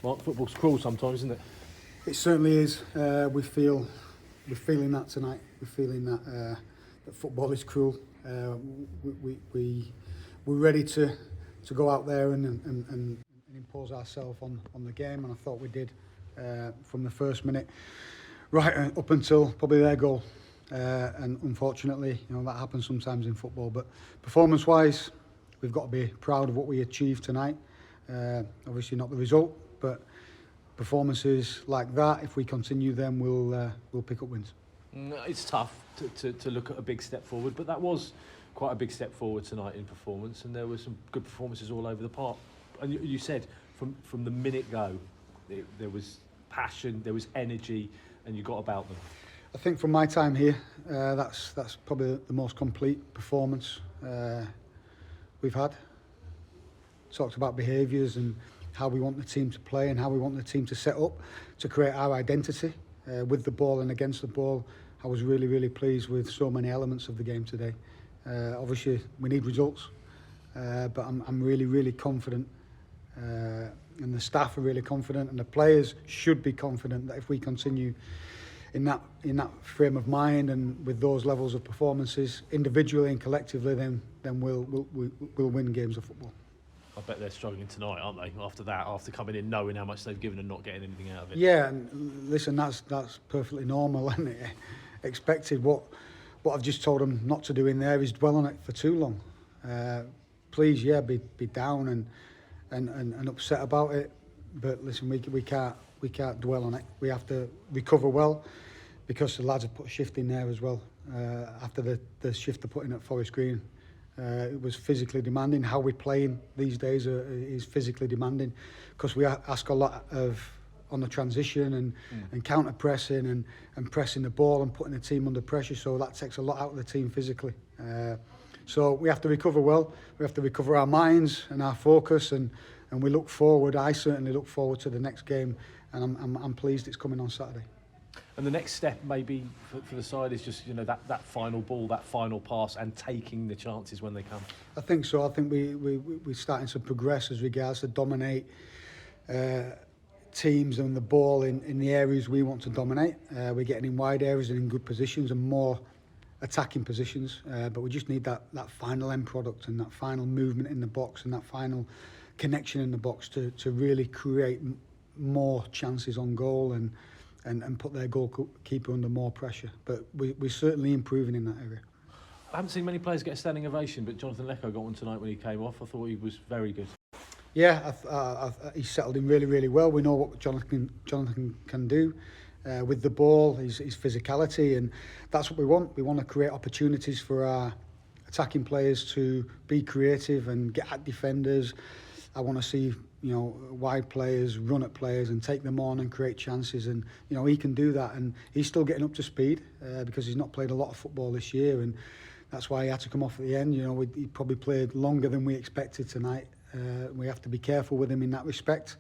Mark, football's cruel sometimes, isn't it? It certainly is. We're feeling that tonight. We're feeling that football is cruel. We're ready to go out there and impose ourselves on the game, and I thought we did from the first minute right up until probably their goal. And unfortunately, that happens sometimes in football. But performance-wise, we've got to be proud of what we achieved tonight. Obviously not the result, but performances like that, if we continue them, we'll pick up wins. It's tough to look at a big step forward, but that was quite a big step forward tonight in performance, and there were some good performances all over the park. And you said from the minute go, there was passion, there was energy, and you got about them. I think from my time here, that's probably the most complete performance we've had. Talked about behaviours and how we want the team to play and how we want the team to set up to create our identity with the ball and against the ball. I was really, really pleased with so many elements of the game today. Obviously, we need results, but I'm really, really confident, and the staff are really confident, and the players should be confident that if we continue in that frame of mind and with those levels of performances, individually and collectively, then we'll win games of football. I bet they're struggling tonight, aren't they? After coming in knowing how much they've given and not getting anything out of it. Yeah, and listen, that's perfectly normal and expected. What I've just told them not to do in there is dwell on it for too long. Please, be down and upset about it. But listen, we can't dwell on it. We have to recover well, because the lads have put a shift in there as well. After the shift they put in at Forest Green. It was physically demanding. How we're playing these days is physically demanding, because we ask a lot on the transition and counter pressing and pressing the ball and putting the team under pressure. So that takes a lot out of the team physically. So we have to recover well. We have to recover our minds and our focus, and we look forward. I certainly look forward to the next game, and I'm pleased it's coming on Saturday. And the next step maybe for the side is just that final ball, that final pass, and taking the chances when they come. I think so. I think we're starting to progress as regards to dominate teams and the ball in the areas we want to dominate. We're getting in wide areas and in good positions and more attacking positions, but we just need that final end product and that final movement in the box and that final connection in the box to really create more chances on goal and put their goalkeeper under more pressure. But we're certainly improving in that area. I haven't seen many players get a standing ovation, but Jonathan Lecco got one tonight when he came off. I thought he was very good. Yeah, he settled in really, really well. We know what Jonathan can do with the ball, his physicality, and that's what we want. We want to create opportunities for our attacking players to be creative and get at defenders. I want to see wide players run at players and take them on and create chances, and he can do that, and he's still getting up to speed because he's not played a lot of football this year, and that's why he had to come off at the end. He probably played longer than we expected tonight. We have to be careful with him in that respect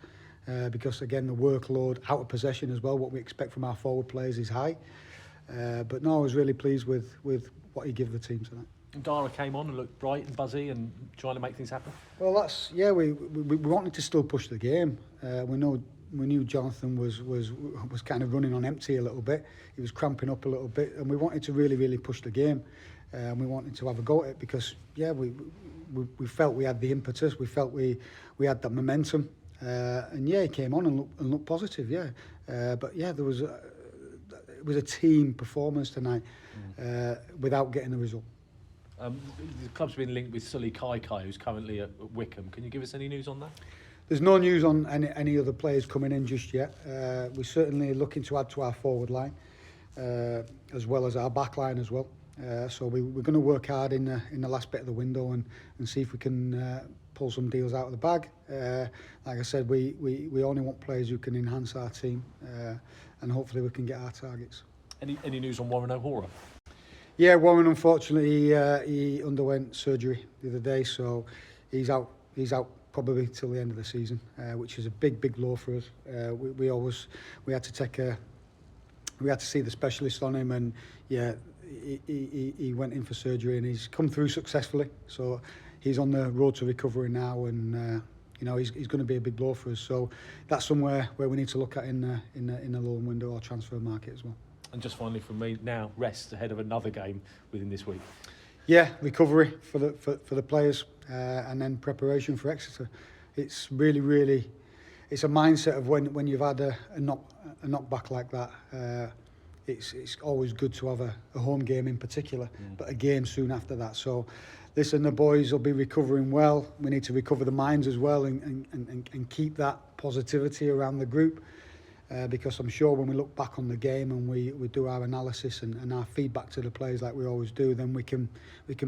because again the workload out of possession as well, what we expect from our forward players, is high. But no, I was really pleased with what he gave the team tonight. Dara came on and looked bright and buzzy and trying to make things happen. Well, we wanted to still push the game. We knew Jonathan was kind of running on empty a little bit. He was cramping up a little bit, and we wanted to really, really push the game. And we wanted to have a go at it because we felt we had the impetus. We felt we had that momentum. And he came on and looked positive. But there was it was a team performance tonight without getting the result. The club's been linked with Sully Kaikai, who's currently at Wickham. Can you give us any news on that? There's no news on any other players coming in just yet. We're certainly looking to add to our forward line, as well as our back line as well. So we're going to work hard in the last bit of the window and see if we can pull some deals out of the bag. Like I said, we only want players who can enhance our team, and hopefully we can get our targets. Any news on Warren O'Hara? Yeah, Warren, unfortunately, he underwent surgery the other day, so he's out probably till the end of the season, which is a big blow for us. We had to see the specialist on him, and he went in for surgery and he's come through successfully. So he's on the road to recovery now, and he's going to be a big blow for us. So that's somewhere where we need to look at in the loan window or transfer market as well. And just finally from me, now rest ahead of another game within this week. Yeah, recovery for the players, and then preparation for Exeter. It's really it's a mindset of when you've had a knockback like that. It's always good to have a home game in particular, but a game soon after that. So listen, the boys will be recovering well. We need to recover the minds as well and keep that positivity around the group. Because I'm sure when we look back on the game and we do our analysis and our feedback to the players like we always do, then we can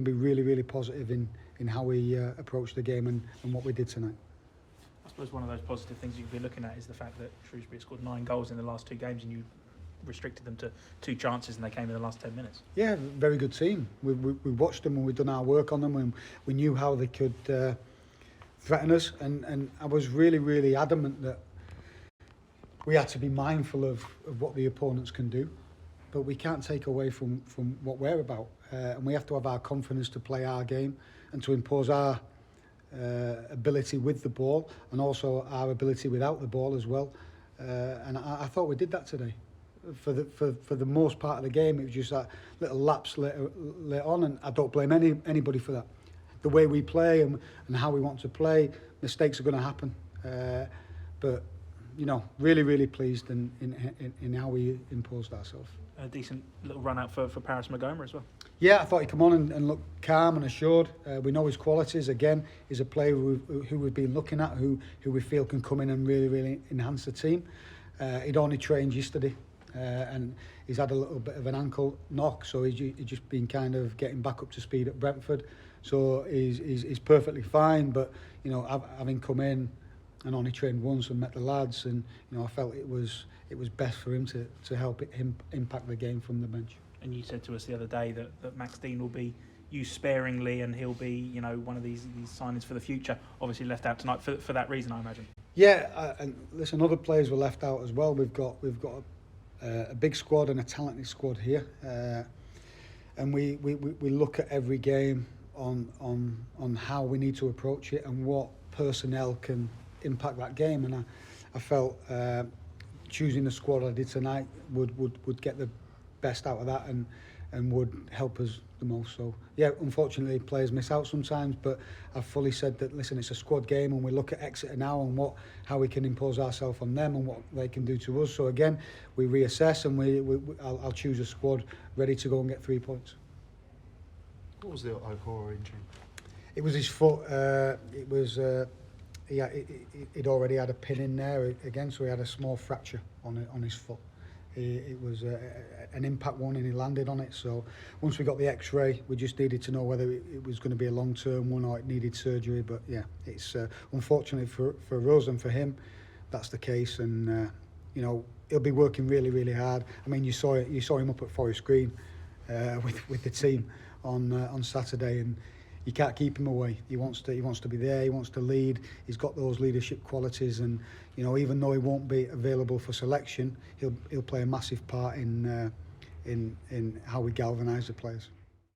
be really positive in how we approach the game and what we did tonight. I suppose one of those positive things you could be looking at is the fact that Shrewsbury scored 9 goals in the last 2 games and you restricted them to 2 chances and they came in the last 10 minutes. Yeah, very good team. We watched them and we've done our work on them and we knew how they could threaten us, and I was really adamant that we had to be mindful of what the opponents can do, but we can't take away from what we're about, and we have to have our confidence to play our game and to impose our ability with the ball and also our ability without the ball as well, and I thought we did that today. For the most part of the game, it was just that little lapse later on, and I don't blame anybody for that. The way we play and how we want to play, mistakes are going to happen, but really pleased in how we imposed ourselves. A decent little run out for Paris Magoma as well. Yeah, I thought he'd come on and look calm and assured. We know his qualities. Again, he's a player who we've been looking at, who we feel can come in and really enhance the team. He'd only trained yesterday, and he's had a little bit of an ankle knock, so he's just been kind of getting back up to speed at Brentford. So he's perfectly fine, but having come in and only trained once and met the lads, and I felt it was best for him to help him impact the game from the bench. And you said to us the other day that Max Dean will be used sparingly and he'll be one of these signings for the future. Obviously left out tonight for that reason, I imagine. Yeah, and listen, other players were left out as well. We've got a big squad and a talented squad here, and we look at every game on how we need to approach it and what personnel can impact that game, and I felt choosing the squad I did tonight would get the best out of that and would help us the most. So yeah, unfortunately players miss out sometimes, but I've fully said that listen, it's a squad game and we look at Exeter now and how we can impose ourselves on them and what they can do to us. So again, we reassess and I'll choose a squad ready to go and get 3 points. What was the Okora injury? It was his foot. He'd already had a pin in there again, so he had a small fracture on his foot. It was an impact one and he landed on it. So once we got the X-ray, we just needed to know whether it was going to be a long-term one or it needed surgery. But yeah, it's unfortunately for us and for him, that's the case. And he'll be working really hard. I mean, you saw him up at Forest Green with the team on Saturday, and you can't keep him away. He wants to be there. He wants to lead. He's got those leadership qualities, and even though he won't be available for selection, he'll play a massive part in how we galvanise the players.